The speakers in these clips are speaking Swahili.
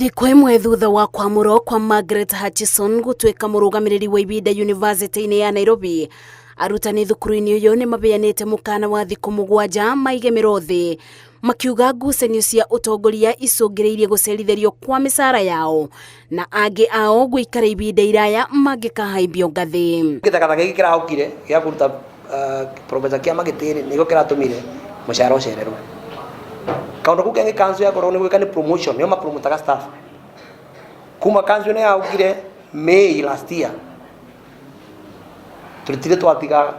Thikũ ĩmwe thutha wa kwamũrwo kwa Margaret Hutchison gũtuĩka mũrũgamĩrĩri wa ibida University-inĩ ya Nairobi, arutani thukuru-inĩ ũyũ nĩ mabeanĩte mũkana wa thikũ 7 maigemerwo thĩ, makiuga ngucanio cia ũtongoria icũngĩrĩirie gũcerithĩrio kwa mĩcara yao na angĩ ao gũikara ibida iraya mangĩkahaimbio ngathĩ. Gĩthagathagĩ gĩkĩ kĩrahũkire gĩa kũruta Professor Kĩama Gĩtĩri nĩgĩo kĩratũmire mũcara ũcererwo. Kaundu kuu kengi kanzu ya korwo ni gwika ni promotion niyo mapromotaga staff kuma kanzu ni yaukire May last year tulitire twatiga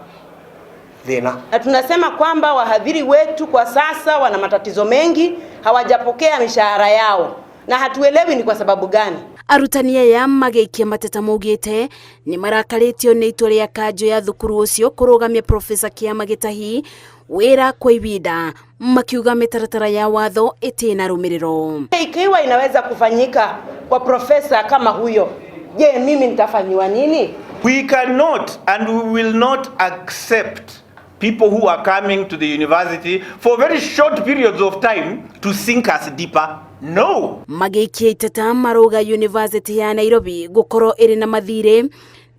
thina. Na tunasema kwamba wahadhiri wetu kwa sasa wana matatizo mengi, hawajapokea mishahara yao na hatuelewi ni kwa sababu gani. Arutani aya magĩikia mateta maugĩte ni marakarĩtio nĩ itua rĩa kanjũ ya thukuru ũcio kũrũgamia Professor Kĩama Gĩtahi wĩra kwa ibida, makiuga mĩtaratara ya watho ĩtĩna rũmĩrĩro. Ikiwa inaweza kufanyika kwa profesa kama huyo, je, mimi nitafanyiwa nini? We cannot and we will not accept people who are coming to the university for very short periods of time to sink us deeper. No. Magĩikia iteta maroga University ya Nairobi gũkorwo ĩrĩ na mathirĩ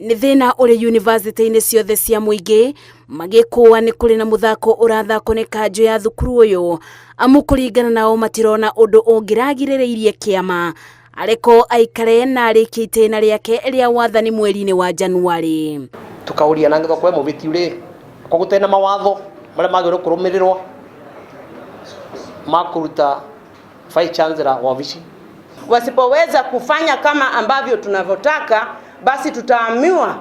nĩ thĩna ũrĩ university-inĩ ciothe cia mũingĩ, magĩkũa nĩ kũrĩ na mũthako ũrathako nĩ kanjũ ya thukuru ũyũ, amu kũringana nao matirona ũndũ ũngĩragirĩrĩirie Kĩama areko aikare na arĩkie itĩna rĩake rĩa wathani mweri-inĩ wa Januari. Tukauria na ngĩtho kwa mũbĩti ũrĩ kwa gũtena mawatho marĩa magĩrĩirwo kũrũmĩrĩrwo makũruta Vice Chancellor wa ofisi. Wasipoweza kufanya kama ambavyo tunavyotaka, basi tutaamua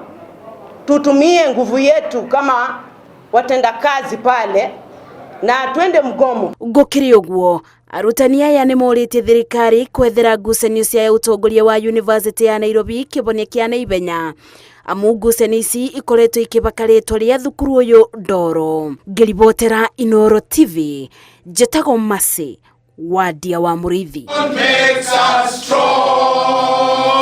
tutumie nguvu yetu kama watenda kazi pale na twende mgomo. Gũkĩrĩ ũguo, arutani aya nĩ morĩtie thirikari kwethera ngucanio cia ũtongoria wa University ya Nairobi kĩhonia kĩa naihenya, amu ngucanio ici ikoretwo ikĩbaka rĩtwa rĩa thukuru ũyũ ndoro. Ngĩribotera Inooro TV, Njĩtagwo Mercy Wandia wa Mũrĩithi.